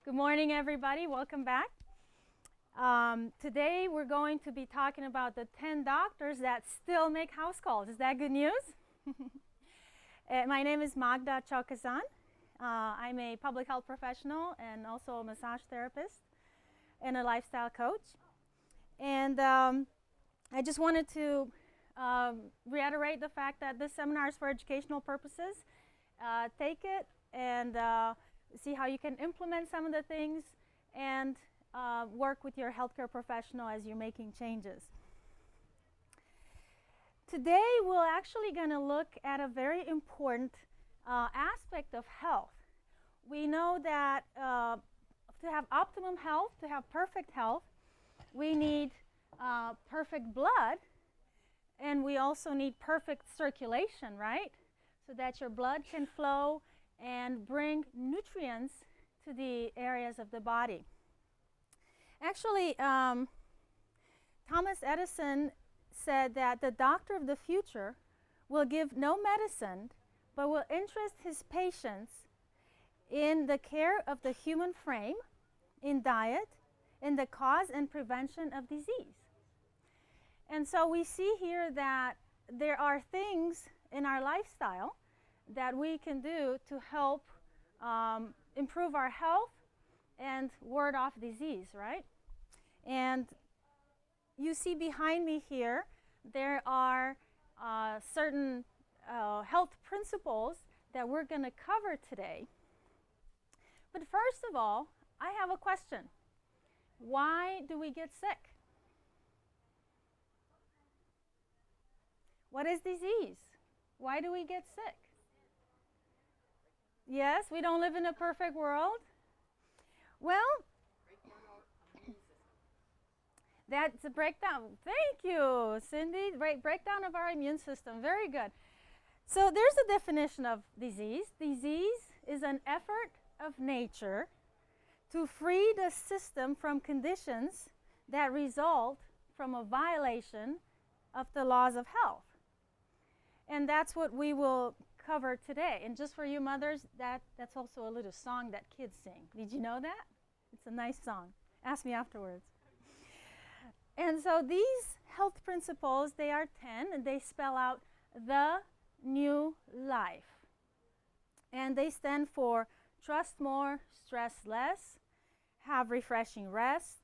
Good morning, everybody. Welcome back. Today we're going to be talking about the 10 doctors that still make house calls. Is that good news? My name is Magda Ciacazan. I'm a public health professional and also a massage therapist and a lifestyle coach. And I just wanted to reiterate the fact that this seminar is for educational purposes. Take it and see how you can implement some of the things and work with your healthcare professional as you're making changes. Today we're actually going to look at a very important aspect of health. We know that to have optimum health, to have perfect health, we need perfect blood, and we also need perfect circulation, right? So that your blood can flow and bring nutrients to the areas of the body. Actually, Thomas Edison said that the doctor of the future will give no medicine, but will interest his patients in the care of the human frame, in diet, in the cause and prevention of disease. And so we see here that there are things in our lifestyle that we can do to help improve our health and ward off disease, right? And you see behind me here, there are certain health principles that we're going to cover today. But first of all, I have a question. Why do we get sick? What is disease? Why do we get sick? Yes, we don't live in a perfect world. Well, that's a breakdown. Thank you, Cindy. Breakdown of our immune system. Very good. So there's a definition of disease. Disease is an effort of nature to free the system from conditions that result from a violation of the laws of health. And that's what we will cover today. And just for you mothers, that's also a little song that kids sing. Did you know that? It's a nice song. Ask me afterwards. And so these health principles, they are 10, and they spell out the new life. And they stand for trust more, stress less, have refreshing rest,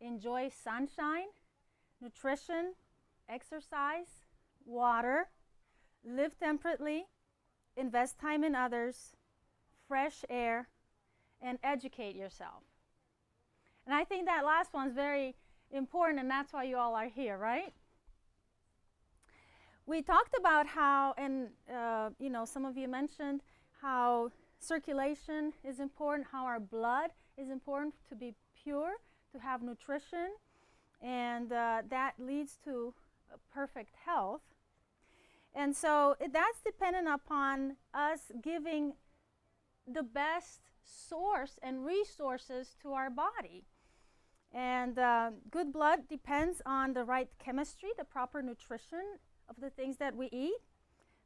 enjoy sunshine, nutrition, exercise, water, live temperately, invest time in others, fresh air, and educate yourself. And I think that last one's very important, and that's why you all are here, right? We talked about how, and some of you mentioned how circulation is important, how our blood is important to be pure, to have nutrition, and that leads to perfect health. And so that's dependent upon us giving the best source and resources to our body. And good blood depends on the right chemistry, the proper nutrition of the things that we eat,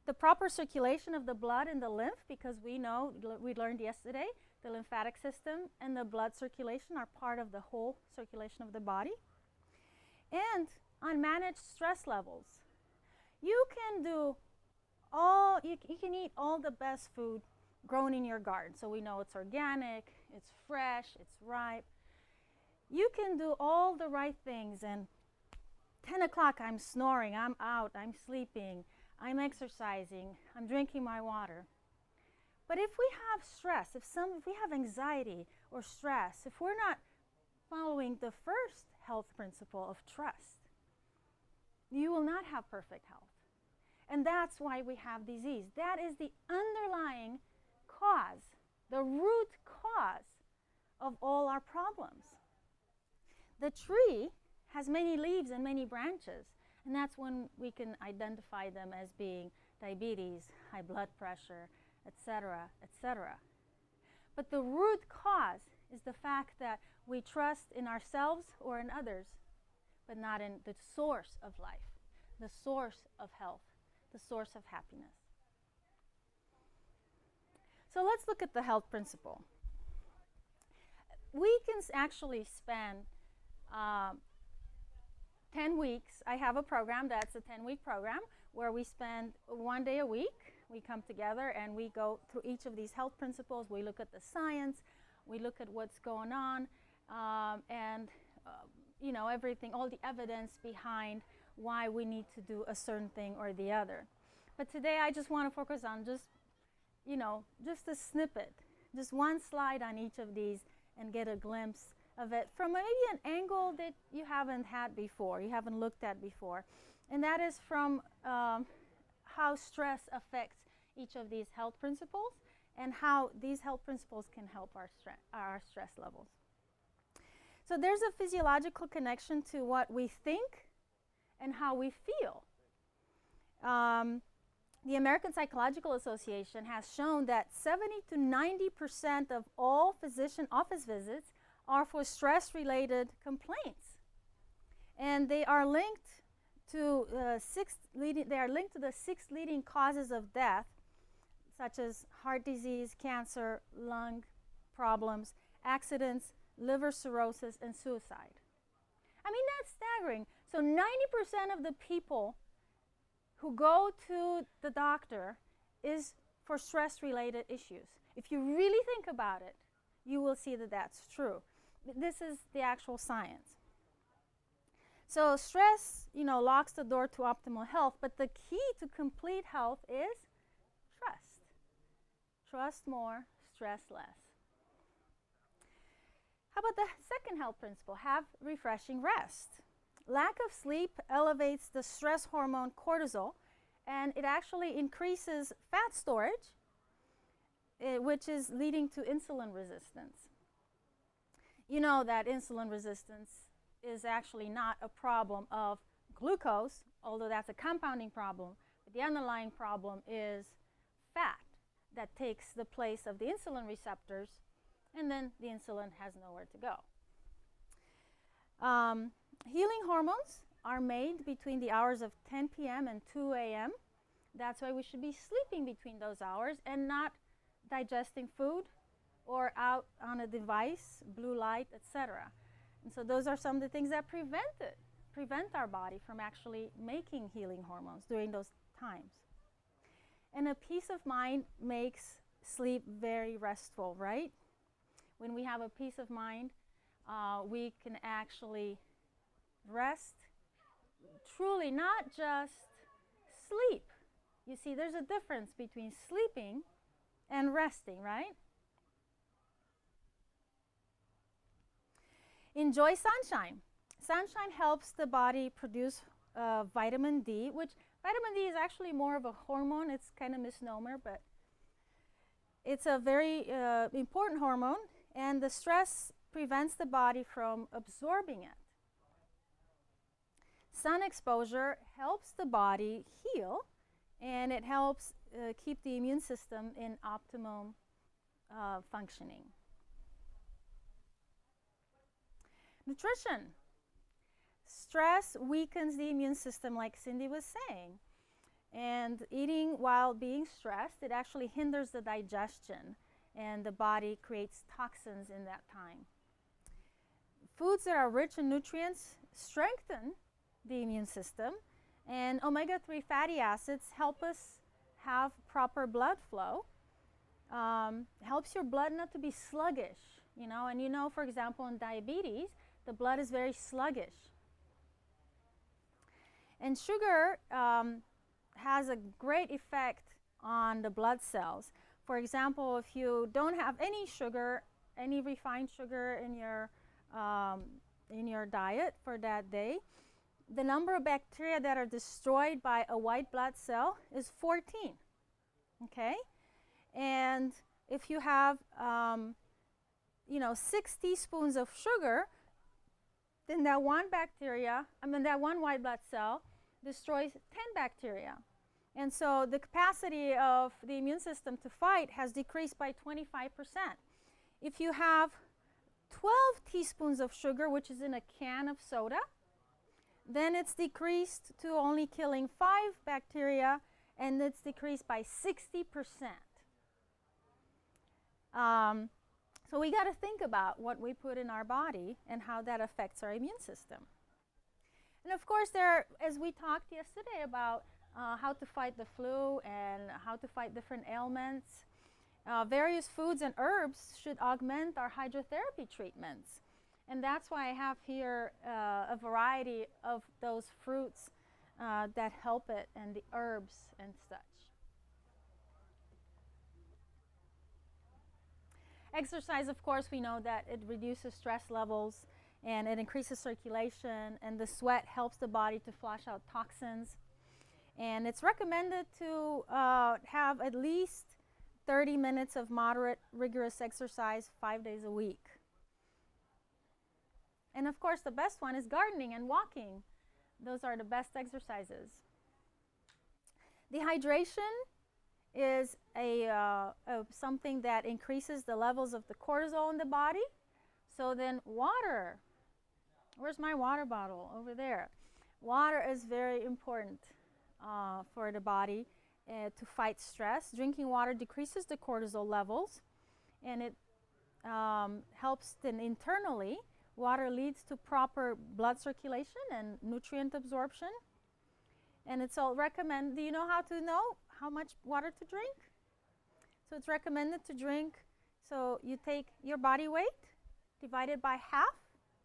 the proper circulation of the blood and the lymph, because we know, we learned yesterday, the lymphatic system and the blood circulation are part of the whole circulation of the body, and unmanaged stress levels. You can do you can eat all the best food grown in your garden. So we know it's organic, it's fresh, it's ripe. You can do all the right things, and 10 o'clock I'm snoring, I'm out, I'm sleeping, I'm exercising, I'm drinking my water. But if we have stress, if we have anxiety or stress, if we're not following the first health principle of trust, you will not have perfect health. And that's why we have disease. That is the underlying cause, the root cause of all our problems. The tree has many leaves and many branches, and that's when we can identify them as being diabetes, high blood pressure, etc., etc. But the root cause is the fact that we trust in ourselves or in others, but not in the source of life, the source of health, the source of happiness. So let's look at the health principle. actually spend 10 weeks. I have a program that's a 10-week program where we spend 1 day a week. We come together and we go through each of these health principles. We look at the science. We look at what's going on, and you know, everything, all the evidence behind why we need to do a certain thing or the other. But today I just want to focus on just, you know, just a snippet, just one slide on each of these and get a glimpse of it from maybe an angle that you haven't had before, you haven't looked at before. And that is from how stress affects each of these health principles and how these health principles can help our stress levels. So there's a physiological connection to what we think and how we feel. The American Psychological Association has shown that 70 to 90% of all physician office visits are for stress-related complaints, and they are linked to the 6 leading causes of death, such as heart disease, cancer, lung problems, accidents, liver cirrhosis, and suicide. I mean, that's staggering. So 90% of the people who go to the doctor is for stress-related issues. If you really think about it, you will see that that's true. This is the actual science. So stress, you know, locks the door to optimal health, but the key to complete health is trust. Trust more, stress less. How about the second health principle? Have refreshing rest. Lack of sleep elevates the stress hormone cortisol, and it actually increases fat storage, which is leading to insulin resistance. You know that insulin resistance is actually not a problem of glucose, although that's a compounding problem, but the underlying problem is fat that takes the place of the insulin receptors, and then the insulin has nowhere to go. Healing hormones are made between the hours of 10 p.m. and 2 a.m. That's why we should be sleeping between those hours and not digesting food or out on a device, blue light, etc. And so those are some of the things that prevent our body from actually making healing hormones during those times. And a peace of mind makes sleep very restful, right? When we have a peace of mind, we can actually rest, truly, not just sleep. You see, there's a difference between sleeping and resting, right? Enjoy sunshine. Sunshine helps the body produce vitamin D, which vitamin D is actually more of a hormone. It's kind of misnomer, but it's a very important hormone, and the stress prevents the body from absorbing it. Sun exposure helps the body heal, and it helps keep the immune system in optimum functioning. Nutrition. Stress weakens the immune system, like Cindy was saying. And eating while being stressed, it actually hinders the digestion, and the body creates toxins in that time. Foods that are rich in nutrients strengthen the immune system, and omega-3 fatty acids help us have proper blood flow. Helps your blood not to be sluggish, you know, and you know, for example, in diabetes, the blood is very sluggish. And sugar has a great effect on the blood cells. For example, if you don't have any sugar, any refined sugar in your diet for that day, the number of bacteria that are destroyed by a white blood cell is 14. Okay, and if you have 6 teaspoons of sugar, then that one white blood cell destroys 10 bacteria. And so the capacity of the immune system to fight has decreased by 25%. If you have 12 teaspoons of sugar, which is in a can of soda, then it's decreased to only killing 5 bacteria, and it's decreased by 60%. So we got to think about what we put in our body and how that affects our immune system. And of course, as we talked yesterday about how to fight the flu and how to fight different ailments, various foods and herbs should augment our hydrotherapy treatments. And that's why I have here a variety of those fruits that help it, and the herbs and such. Exercise, of course, we know that it reduces stress levels and it increases circulation, and the sweat helps the body to flush out toxins. And it's recommended to have at least 30 minutes of moderate, rigorous exercise 5 days a week. And of course, the best one is gardening and walking. Those are the best exercises. Dehydration is something that increases the levels of the cortisol in the body. So then water. Where's my water bottle? Over there. Water is very important for the body to fight stress. Drinking water decreases the cortisol levels, and it helps then internally. Water leads to proper blood circulation and nutrient absorption. And it's all recommended. Do you know how much water to drink? So it's recommended to drink. So you take your body weight divided by half,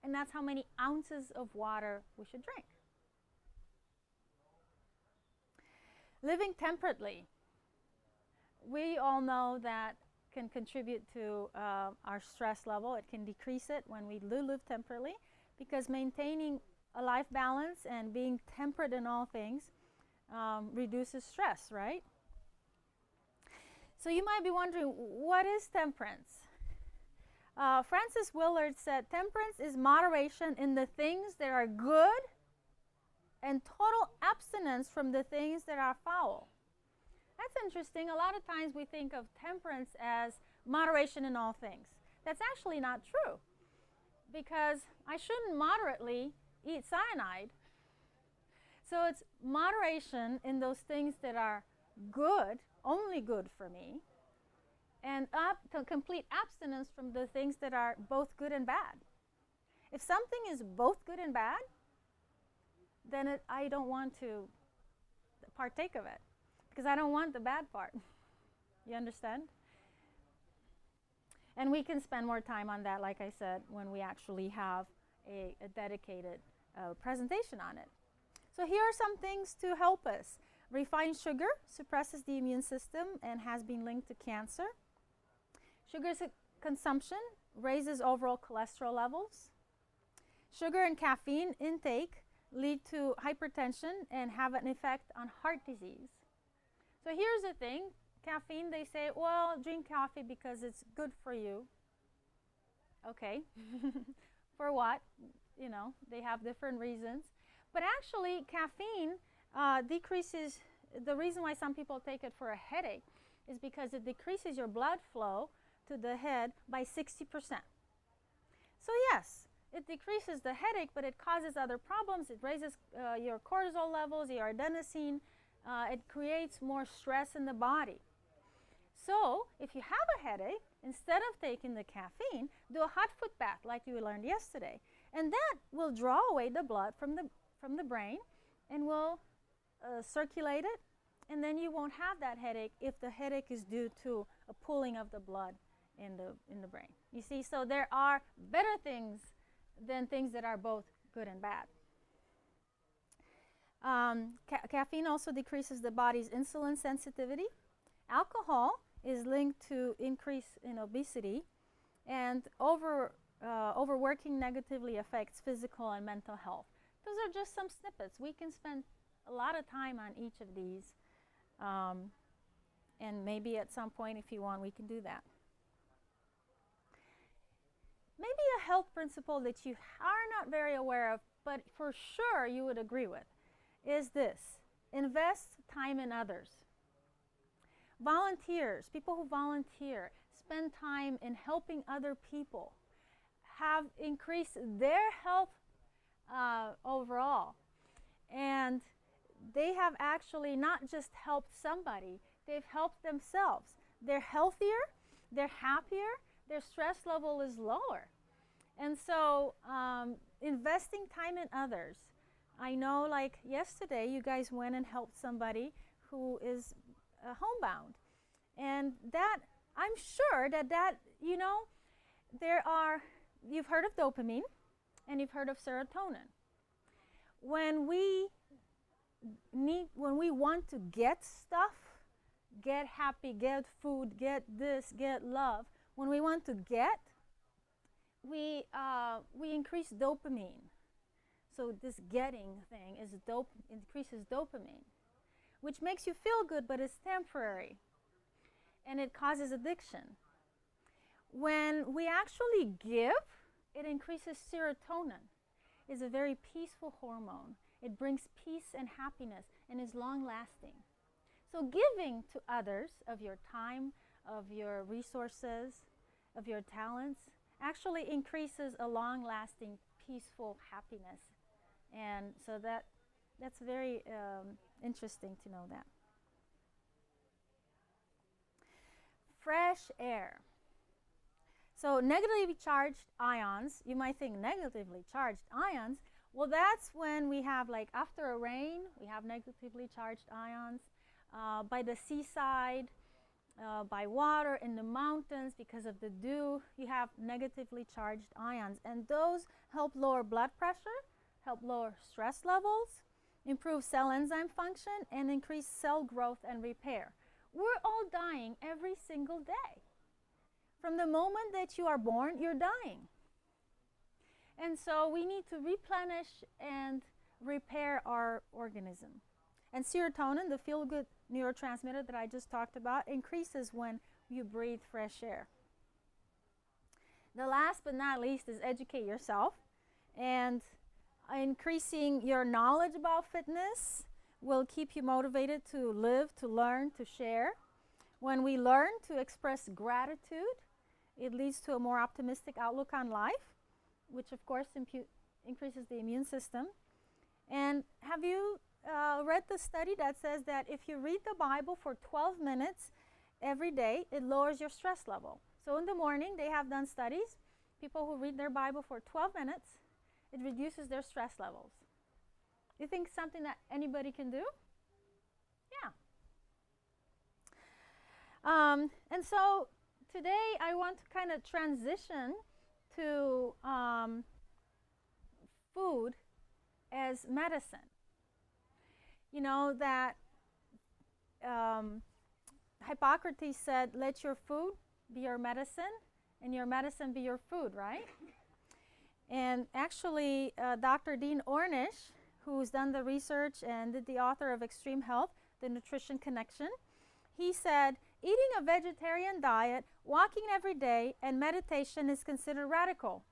and that's how many ounces of water we should drink. Living temperately. We all know that can contribute to our stress level. It can decrease it when we live temperately, because maintaining a life balance and being temperate in all things reduces stress, right? So you might be wondering, what is temperance? Francis Willard said, temperance is moderation in the things that are good and total abstinence from the things that are foul. That's interesting. A lot of times we think of temperance as moderation in all things. That's actually not true, because I shouldn't moderately eat cyanide. So it's moderation in those things that are good, only good for me, and complete abstinence from the things that are both good and bad. If something is both good and bad, then I don't want to partake of it, because I don't want the bad part. You understand? And we can spend more time on that, like I said, when we actually have a dedicated presentation on it. So here are some things to help us. Refined sugar suppresses the immune system and has been linked to cancer. Sugar consumption raises overall cholesterol levels. Sugar and caffeine intake lead to hypertension and have an effect on heart disease. So here's the thing. Caffeine, they say, well, drink coffee because it's good for you. Okay. For what? You know, they have different reasons. But actually, caffeine decreases, the reason why some people take it for a headache is because it decreases your blood flow to the head by 60%. So yes, it decreases the headache, but it causes other problems. It raises your cortisol levels, your adenosine. It creates more stress in the body. So if you have a headache, instead of taking the caffeine, do a hot foot bath like you learned yesterday. And that will draw away the blood from the brain and will circulate it, and then you won't have that headache if the headache is due to a pooling of the blood in the brain. You see, so there are better things than things that are both good and bad. Caffeine also decreases the body's insulin sensitivity. Alcohol is linked to increase in obesity, and overworking negatively affects physical and mental health. Those are just some snippets. We can spend a lot of time on each of these, and maybe at some point, if you want, we can do that. Maybe a health principle that you are not very aware of, but for sure you would agree with, is this: invest time in others. Volunteers, people who volunteer, spend time in helping other people, have increased their health overall. And they have actually not just helped somebody, they've helped themselves. They're healthier, they're happier, their stress level is lower. And so investing time in others. I know, like yesterday, you guys went and helped somebody who is homebound. And that, I'm sure that, you've heard of dopamine and you've heard of serotonin. When we want to get stuff, get happy, get food, get this, get love, when we want to get, we increase dopamine. So this getting thing increases dopamine, which makes you feel good, but it's temporary, and it causes addiction. When we actually give, it increases serotonin. It's a very peaceful hormone. It brings peace and happiness and is long-lasting. So giving to others of your time, of your resources, of your talents, actually increases a long-lasting, peaceful happiness. And so that's very interesting to know that. Fresh air. So negatively charged ions, you might think negatively charged ions, well, that's when we have, like after a rain, we have negatively charged ions. By the seaside, by water, in the mountains, because of the dew, you have negatively charged ions. And those help lower blood pressure, help lower stress levels, improve cell enzyme function, and increase cell growth and repair. We're all dying every single day. From the moment that you are born, you're dying. And so we need to replenish and repair our organism. And serotonin, the feel-good neurotransmitter that I just talked about, increases when you breathe fresh air. The last but not least is educate yourself. And increasing your knowledge about fitness will keep you motivated to live, to learn, to share. When we learn to express gratitude, it leads to a more optimistic outlook on life, which of course increases the immune system. And have you read the study that says that if you read the Bible for 12 minutes every day, it lowers your stress level? So in the morning, they have done studies. People who read their Bible for 12 minutes, it reduces their stress levels. You think something that anybody can do? Yeah. And so today I want to kind of transition to food as medicine. You know that Hippocrates said, let your food be your medicine and your medicine be your food, right? And actually, Dr. Dean Ornish, who's done the research and the author of Extreme Health, The Nutrition Connection, he said, eating a vegetarian diet, walking every day, and meditation is considered radical.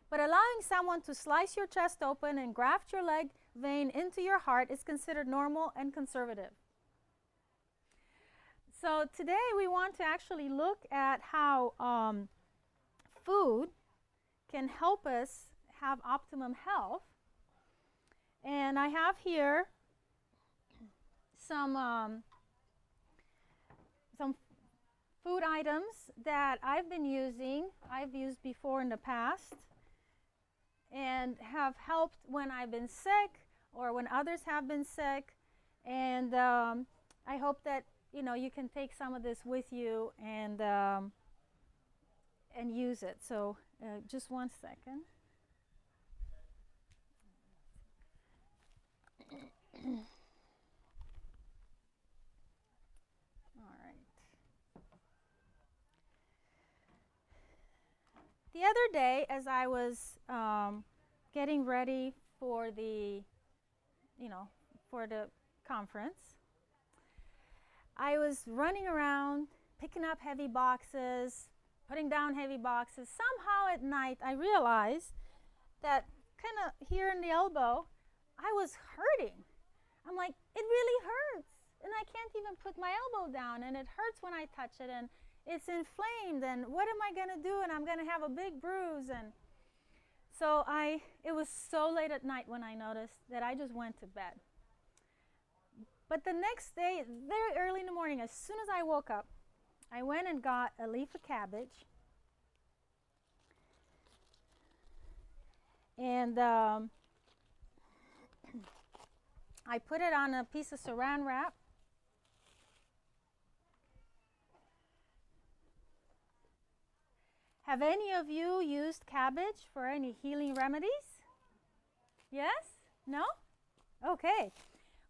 But allowing someone to slice your chest open and graft your leg vein into your heart is considered normal and conservative. So today we want to actually look at how food can help us have optimum health. And I have here some food items that I've been using, I've used before in the past, and have helped when I've been sick or when others have been sick. And I hope that you can take some of this with you and use it. So just one second. All right. The other day, as I was getting ready for the conference, I was running around, picking up heavy boxes, putting down heavy boxes. Somehow at night, I realized that kind of here in the elbow, I was hurting. I'm like, it really hurts. And I can't even put my elbow down, and it hurts when I touch it, and it's inflamed, and what am I going to do? And I'm going to have a big bruise. And so it was so late at night when I noticed that I just went to bed. But the next day, very early in the morning, as soon as I woke up, I went and got a leaf of cabbage, And I put it on a piece of saran wrap. Have any of you used cabbage for any healing remedies? Yes? No? Okay.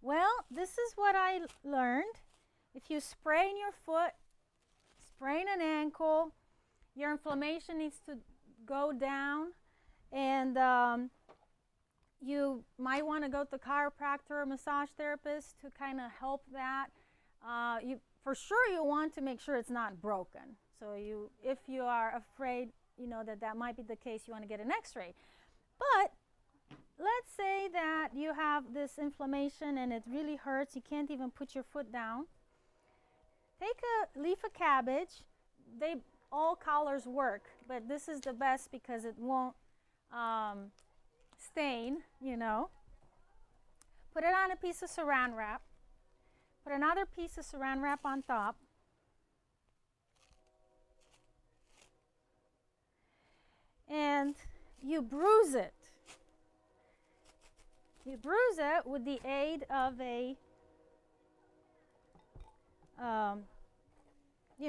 Well, this is what I learned. If you sprain your foot, sprain an ankle, your inflammation needs to go down, and you might want to go to the chiropractor or massage therapist to kind of help that. For sure you want to make sure it's not broken. So if you are afraid, that might be the case, you want to get an x-ray. But let's say that you have this inflammation and it really hurts, you can't even put your foot down. Take a leaf of cabbage. All colors work, but this is the best because it won't stain, Put it on a piece of saran wrap. Put another piece of saran wrap on top. And you bruise it. You bruise it with the aid of a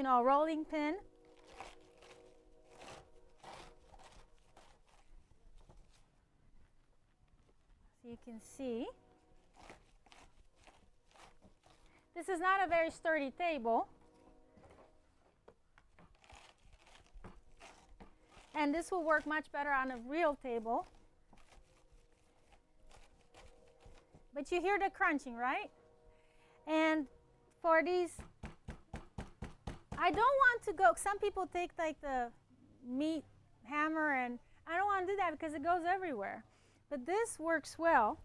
rolling pin. So you can see. This is not a very sturdy table. And this will work much better on a real table. But you hear the crunching, right? And for these, I don't want to go, some people take like the meat hammer, and I don't want to do that because it goes everywhere. But this works well.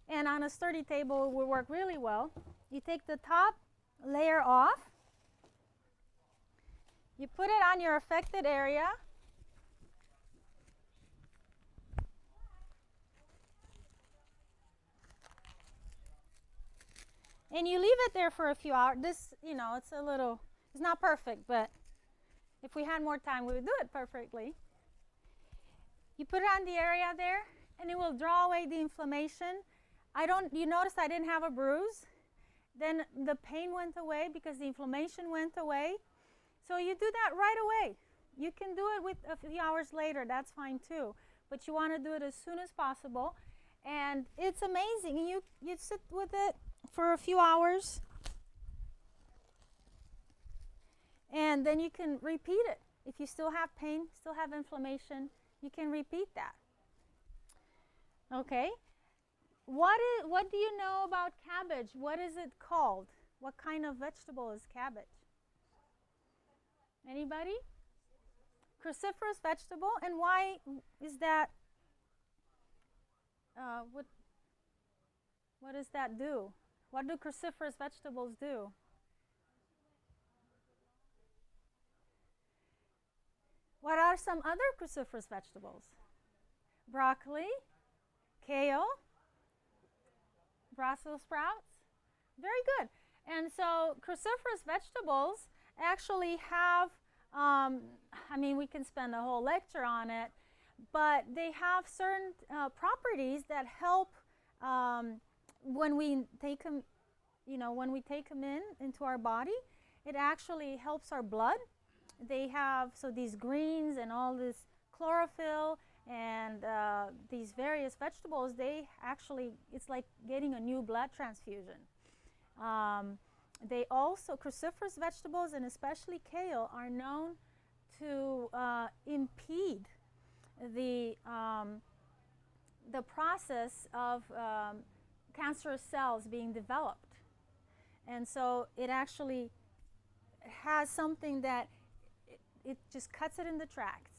And on a sturdy table, it will work really well. You take the top layer off. You put it on your affected area. And you leave it there for a few hours. This, it's not perfect, but if we had more time, we would do it perfectly. You put it on the area there, and it will draw away the inflammation. You noticed I didn't have a bruise. Then the pain went away because the inflammation went away. So you do that right away. You can do it with a few hours later. That's fine too. But you want to do it as soon as possible. And it's amazing. You sit with it for a few hours. And then you can repeat it. If you still have pain, still have inflammation, you can repeat that. Okay. What do you know about cabbage? What is it called? What kind of vegetable is cabbage? Anybody? Cruciferous vegetable. And why is that? What does that do? What do cruciferous vegetables do? What are some other cruciferous vegetables? Broccoli, kale, Brussels sprouts. Very good. And so cruciferous vegetables actually have, we can spend a whole lecture on it, but they have certain properties that help when we take them, into our body. It actually helps our blood. They have, these greens and all this chlorophyll and these various vegetables, it's like getting a new blood transfusion. They also, cruciferous vegetables and especially kale are known to impede the process of cancerous cells being developed. And so it actually has something that it just cuts it in the tracks.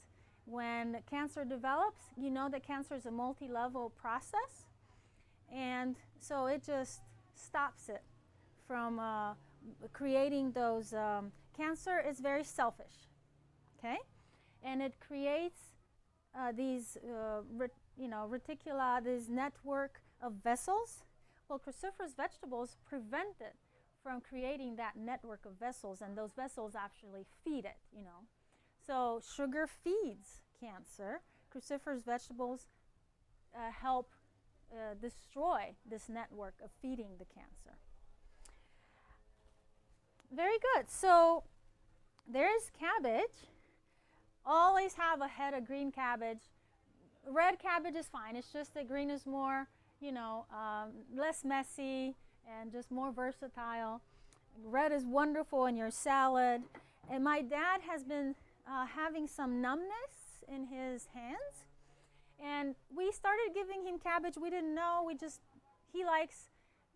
When cancer develops, you know that cancer is a multi-level process, and so it just stops it from creating those. Cancer is very selfish, okay, and it creates these reticula, this network of vessels. Well, cruciferous vegetables prevent it from creating that network of vessels, and those vessels actually feed it, So sugar feeds cancer. Cruciferous vegetables help destroy this network of feeding the cancer. Very good. So there's cabbage. Always have a head of green cabbage. Red cabbage is fine. It's just that green is more, less messy and just more versatile. Red is wonderful in your salad. And my dad has been having some numbness in his hands. And we started giving him cabbage. We didn't know. He likes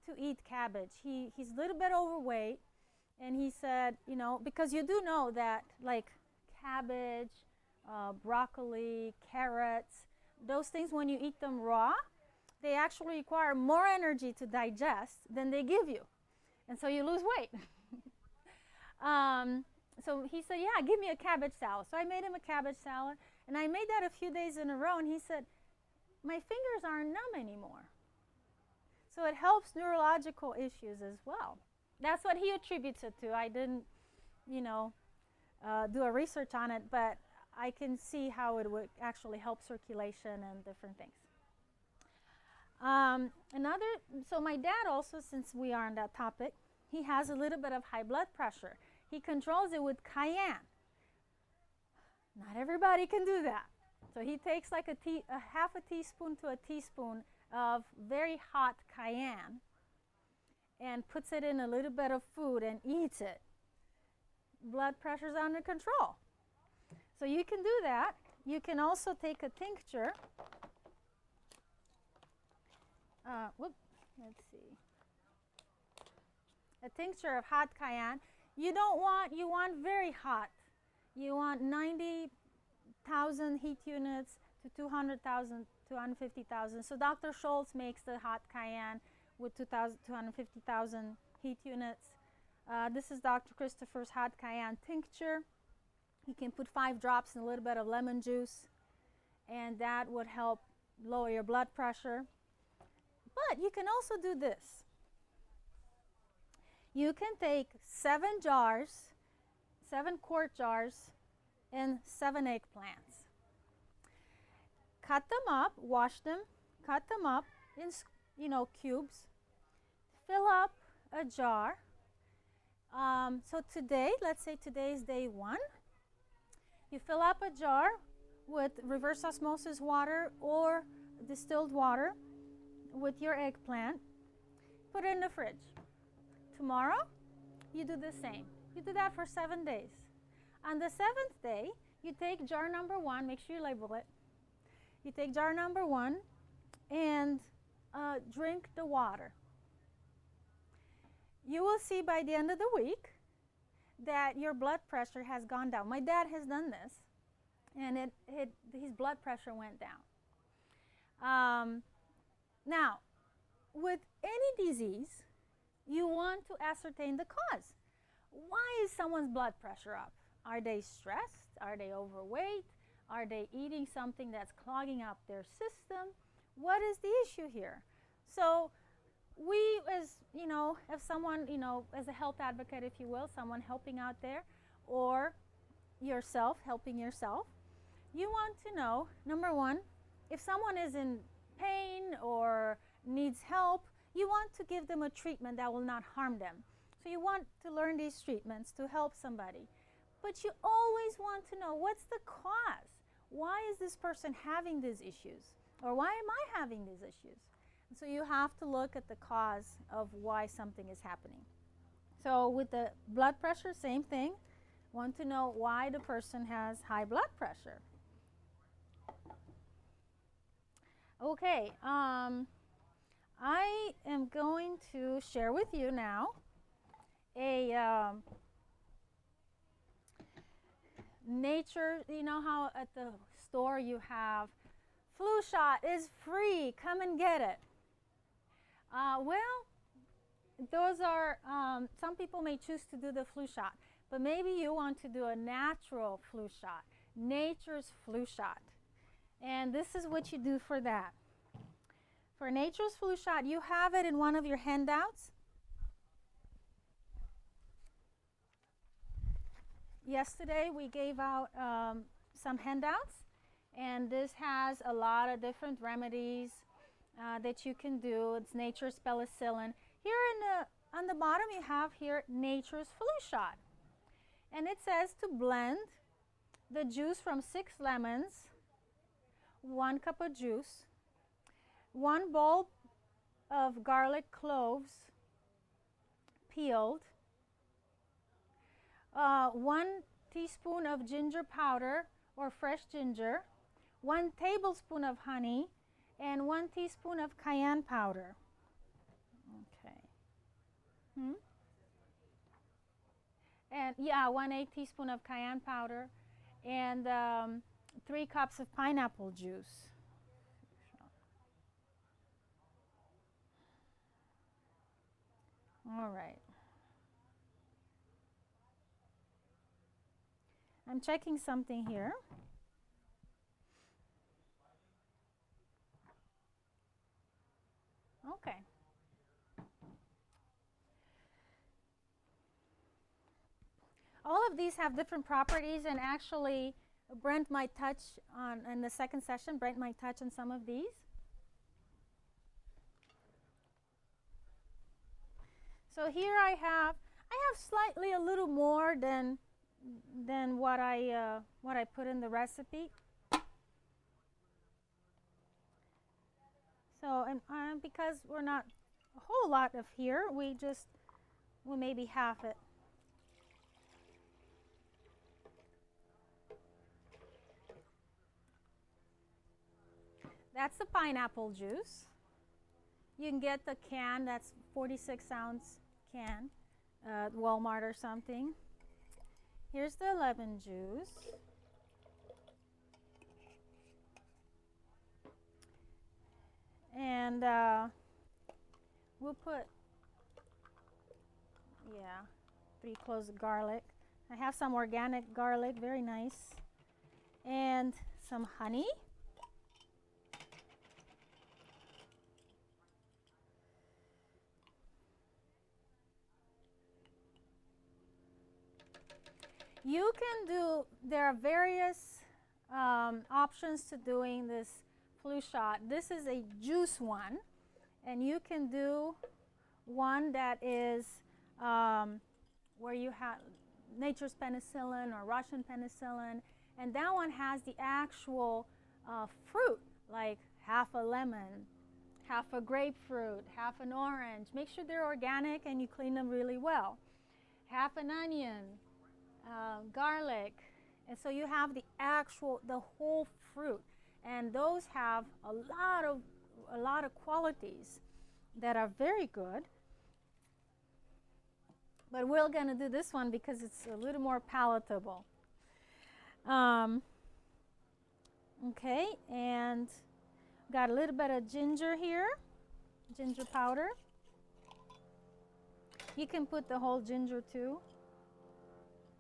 to eat cabbage. He's a little bit overweight. And he said, because you do know that like cabbage, broccoli, carrots, those things, when you eat them raw, they actually require more energy to digest than they give you. And so you lose weight. So he said, yeah, give me a cabbage salad. So I made him a cabbage salad. And I made that a few days in a row. And he said, my fingers aren't numb anymore. So it helps neurological issues as well. That's what he attributes it to. I didn't, do a research on it, but I can see how it would actually help circulation and different things. So my dad also, since we are on that topic, he has a little bit of high blood pressure. He controls it with cayenne. Not everybody can do that. So he takes like a half a teaspoon to a teaspoon of very hot cayenne and puts it in a little bit of food and eats it. Blood pressure's under control. So you can do that. You can also take a tincture. Let's see. A tincture of hot cayenne. You want very hot. You want 90,000 heat units to 200,000, 250,000. So Dr. Schultz makes the hot cayenne with 250,000 heat units. This is Dr. Christopher's hot cayenne tincture. You can put 5 drops in a little bit of lemon juice, and that would help lower your blood pressure. But you can also do this. You can take 7 quart jars, and 7 eggplants. Cut them up, wash them, cut them up in cubes. Fill up a jar. So today, let's say today is day 1. You fill up a jar with reverse osmosis water or distilled water with your eggplant. Put it in the fridge. Tomorrow, you do the same. You do that for 7 days. On the 7th day, you take jar number 1, make sure you label it. You take jar number 1 and drink the water. You will see by the end of the week that your blood pressure has gone down. My dad has done this, and his blood pressure went down. Now, with any disease, you want to ascertain the cause. Why is someone's blood pressure up? Are they stressed? Are they overweight? Are they eating something that's clogging up their system? What is the issue here? So we, as if someone, as a health advocate, if you will, someone helping out there, or yourself, helping yourself, you want to know, number 1, if someone is in pain or needs help, you want to give them a treatment that will not harm them. So you want to learn these treatments to help somebody. But you always want to know, what's the cause? Why is this person having these issues? Or why am I having these issues? And so you have to look at the cause of why something is happening. So with the blood pressure, same thing. Want to know why the person has high blood pressure. Okay, I am going to share with you now a nature, you know how at the store you have flu shot is free, come and get it. Well, those are, some people may choose to do the flu shot, but maybe you want to do a natural flu shot, nature's flu shot. And this is what you do for that. For nature's flu shot, you have it in one of your handouts. Yesterday we gave out some handouts, And this has a lot of different remedies that you can do. It's nature's penicillin. Here on the bottom you have here nature's flu shot. And it says to blend the juice from 6 lemons, 1 cup of juice, 1 bowl of garlic cloves peeled, 1 teaspoon of ginger powder or fresh ginger, 1 tablespoon of honey, and 1 teaspoon of cayenne powder. Okay. And yeah, 1/8 teaspoon of cayenne powder, and 3 cups of pineapple juice. All right. I'm checking something here. Okay. All of these have different properties, and actually Brent might touch on, in the second session, Brent might touch on some of these. So here I have slightly a little more than what I put in the recipe. So, and because we're not a whole lot of here, we maybe half it. That's the pineapple juice. You can get the can, that's 46-ounce can, Walmart or something. Here's the lemon juice. And we'll put, 3 cloves of garlic. I have some organic garlic, very nice. And some honey. You can do, there are various options to doing this flu shot. This is a juice one, and you can do one that is where you have nature's penicillin or Russian penicillin, and that one has the actual fruit, like half a lemon, half a grapefruit, half an orange. Make sure they're organic and you clean them really well. Half an onion, garlic, and so you have the whole fruit, and those have a lot of qualities that are very good. But we're going to do this one because it's a little more palatable. Okay, and got a little bit of ginger here, ginger powder. You can put the whole ginger too.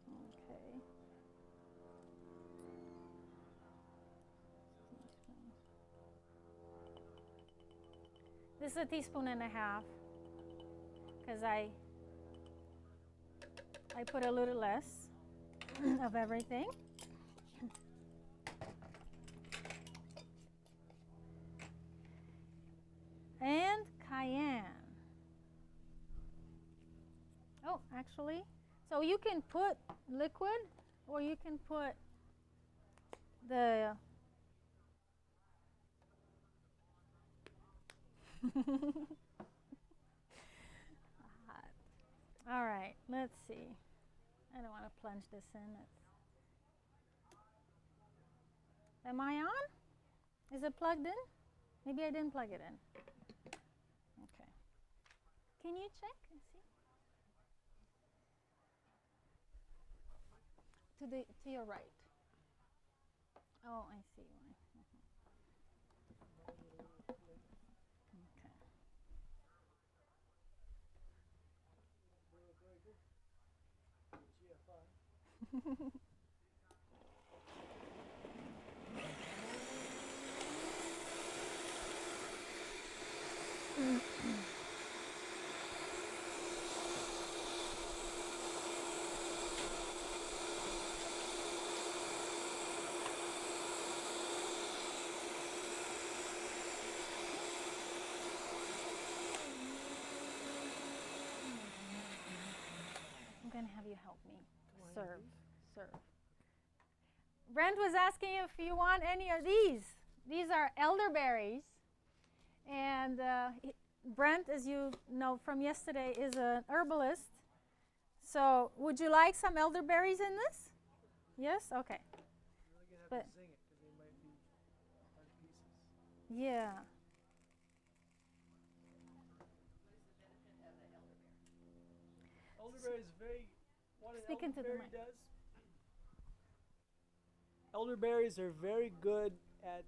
Okay. This is a teaspoon and a half because I put a little less of everything. And cayenne. Oh, actually, so you can put liquid or you can put the all right, let's see. I don't want to plunge this in. Am I on? Is it plugged in? Maybe I didn't plug it in. Okay. Can you check and see? To your right. Oh, I see one. Okay. and have you help me serve. Brent was asking if you want any of these. These are elderberries. And Brent, as you know from yesterday, is an herbalist. So would you like some elderberries in this? Yes? Okay. You're really going to have to zing it because they might be hard pieces. Yeah. Elderberry is very, what an Speak into the elderberry mic. does. Elderberries are very good at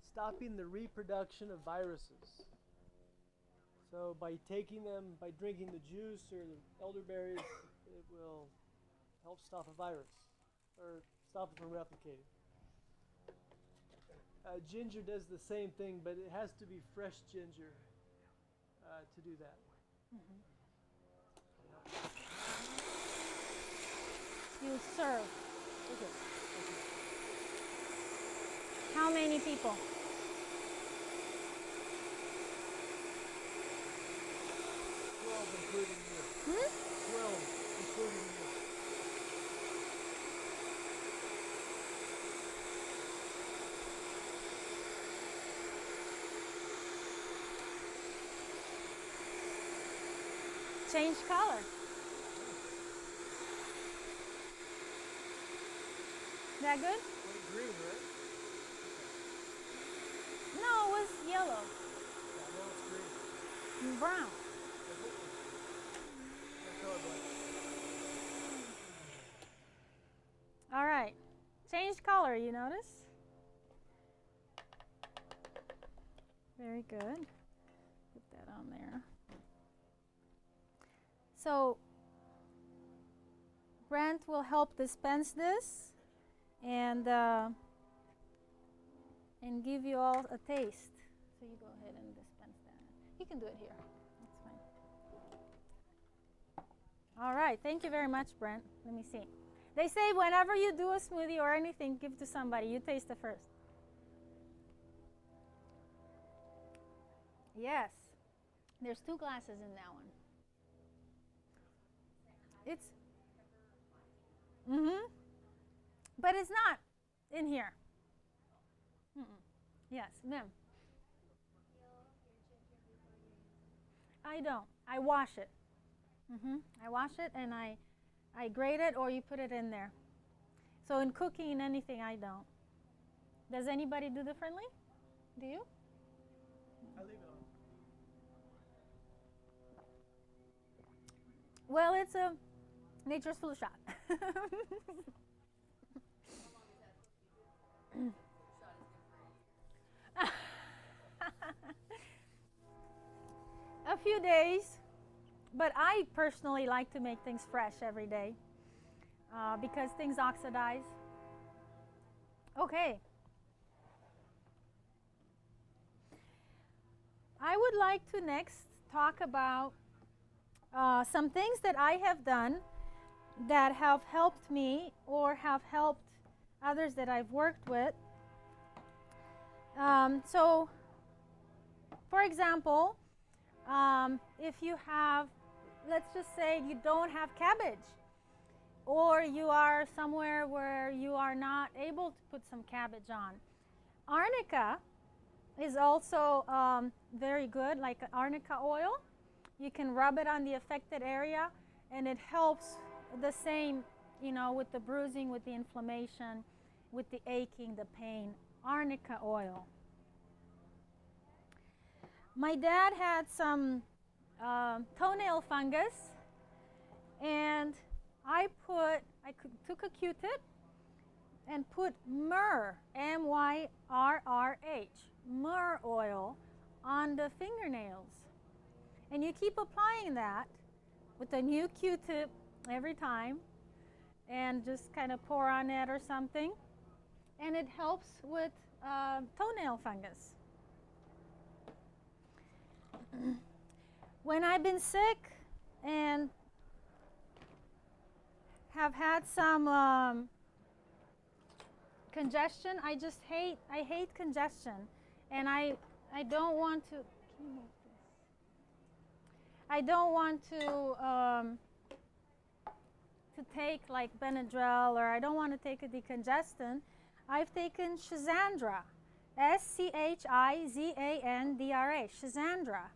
stopping the reproduction of viruses. So by taking them, by drinking the juice or the elderberries, it will help stop a virus or stop it from replicating. Ginger does the same thing, but it has to be fresh ginger to do that. You serve. Okay. How many people? 12 including you. 12 including you. Change color. Is that good? Went green, right? No, it was yellow. Yeah, now it's green. And brown. All right. Change color, you notice? Very good. Put that on there. So Brent will help dispense this and give you all a taste. So you go ahead and dispense that. You can do it here. That's fine. All right. Thank you very much, Brent. Let me see. They say whenever you do a smoothie or anything, give to somebody. You taste it first. Yes. There's 2 glasses in that one. It's but it's not in here. Yes, ma'am. I don't. I wash it. I wash it and I grate it, or you put it in there. So in cooking and anything, I don't. Does anybody do differently? Do you? I leave it on. Well, it's a nature's flu shot. A few days, but I personally like to make things fresh every day because things oxidize. Okay. I would like to next talk about some things that I have done that have helped me or have helped others that I've worked with. So, for example, if you have, let's just say you don't have cabbage, or you are somewhere where you are not able to put some cabbage on. Arnica is also very good, like arnica oil. You can rub it on the affected area, and it helps the same, with the bruising, with the inflammation, with the aching, the pain. Arnica oil. My dad had some toenail fungus, and I took a Q-tip and put myrrh, M-Y-R-R-H, myrrh oil on the fingernails. And you keep applying that with a new Q-tip every time, and just kind of pour on it or something, and it helps with toenail fungus. When I've been sick and have had some congestion, I hate congestion, and I don't want to. I don't want to to take like Benadryl, or I don't want to take a decongestant, I've taken Schizandra, Schizandra, Schizandra.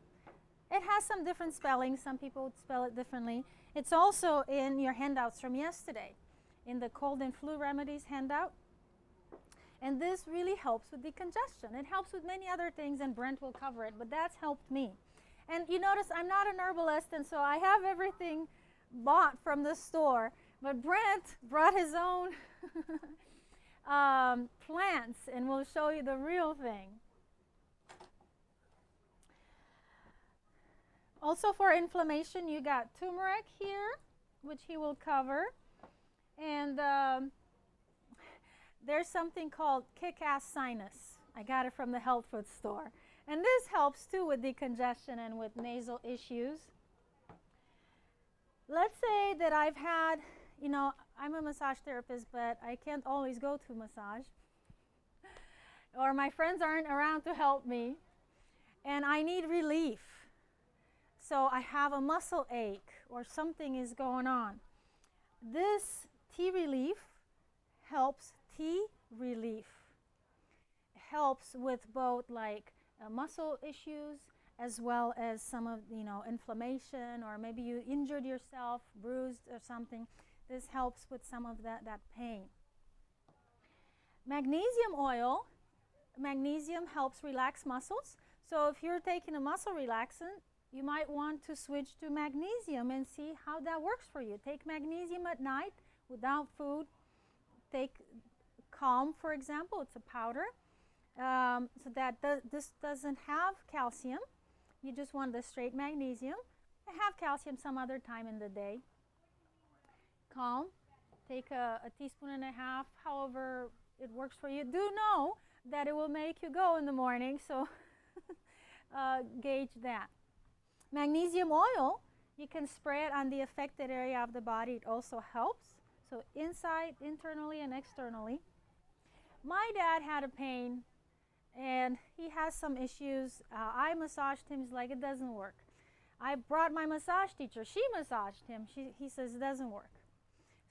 It has some different spelling. Some people would spell it differently. It's also in your handouts from yesterday, in the cold and flu remedies handout. And this really helps with decongestion. It helps with many other things, and Brent will cover it, but that's helped me. And you notice I'm not an herbalist, and so I have everything bought from the store, but Brent brought his own plants, and we'll show you the real thing. Also for inflammation, you got turmeric here, which he will cover. And there's something called kick-ass sinus. I got it from the health food store. And this helps too with decongestion and with nasal issues. Let's say that I've had, you know, I'm a massage therapist, but I can't always go to massage. Or my friends aren't around to help me. And I need relief. So I have a muscle ache or something is going on. This tea relief helps helps with both like muscle issues as well as some of, you know, inflammation, or maybe you injured yourself, bruised or something. This helps with some of that pain. Magnesium oil, magnesium helps relax muscles. So if you're taking a muscle relaxant, you might want to switch to magnesium and see how that works for you. Take magnesium at night without food. Take Calm, for example. It's a powder. So that this doesn't have calcium. You just want the straight magnesium. I have calcium some other time in the day. Calm. Take a teaspoon and a half, however it works for you. Do know that it will make you go in the morning, so gauge that. Magnesium oil, you can spray it on the affected area of the body. It also helps. So inside, internally, and externally. My dad had a pain, and he has some issues. I massaged him. He's like, it doesn't work. I brought my massage teacher. She massaged him. He says it doesn't work.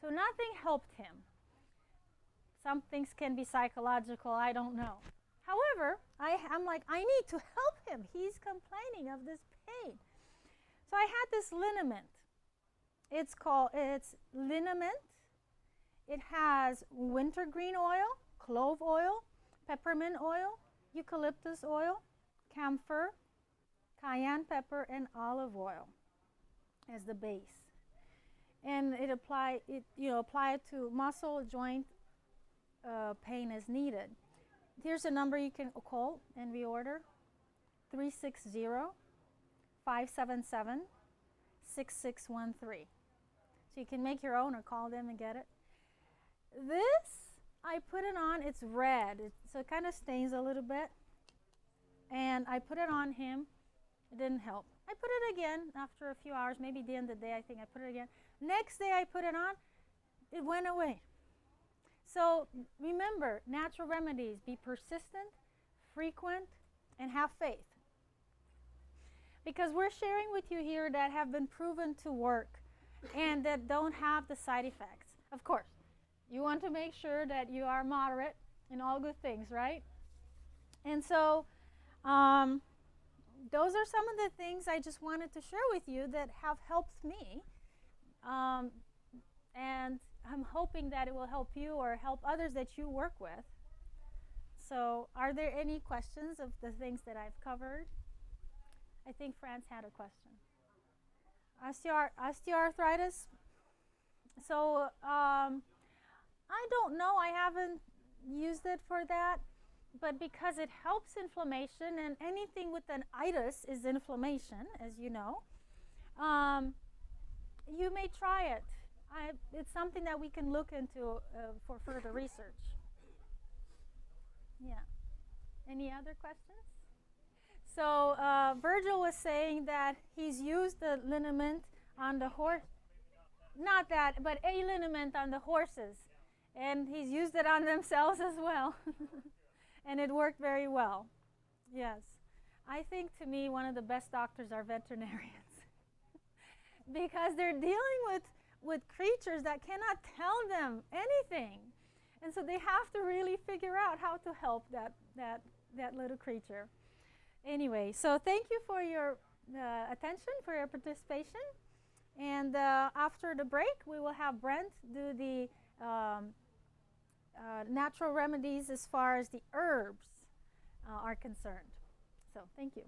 So nothing helped him. Some things can be psychological. I don't know. However, I'm like, I need to help him. He's complaining of this pain. So I had this liniment. It's liniment. It has wintergreen oil, clove oil, peppermint oil, eucalyptus oil, camphor, cayenne pepper, and olive oil as the base. And apply it to muscle, joint pain as needed. Here's a number you can call and reorder: 360-577-6613. So you can make your own or call them and get it. This, I put it on, it's red, so it kind of stains a little bit. And I put it on him. It didn't help. I put it again after a few hours, maybe the end of the day, I think I put it again. Next day I put it on, it went away. So remember, natural remedies, be persistent, frequent, and have faith. Because we're sharing with you here that have been proven to work and that don't have the side effects. Of course, you want to make sure that you are moderate in all good things, right? And so those are some of the things I just wanted to share with you that have helped me. And I'm hoping that it will help you or help others that you work with. So are there any questions of the things that I've covered? I think France had a question. Osteoarthritis. So I don't know. I haven't used it for that. But because it helps inflammation, and anything with an itis is inflammation, as you know, you may try it. It's something that we can look into for further research. Yeah. Any other questions? So Virgil was saying that he's used the liniment on the horse. Not that, but a liniment on the horses. And he's used it on themselves as well. And it worked very well. Yes. I think, to me, one of the best doctors are veterinarians. Because they're dealing with creatures that cannot tell them anything. And so they have to really figure out how to help that little creature. Anyway, so thank you for your attention, for your participation. And after the break, we will have Brent do the natural remedies as far as the herbs are concerned. So thank you.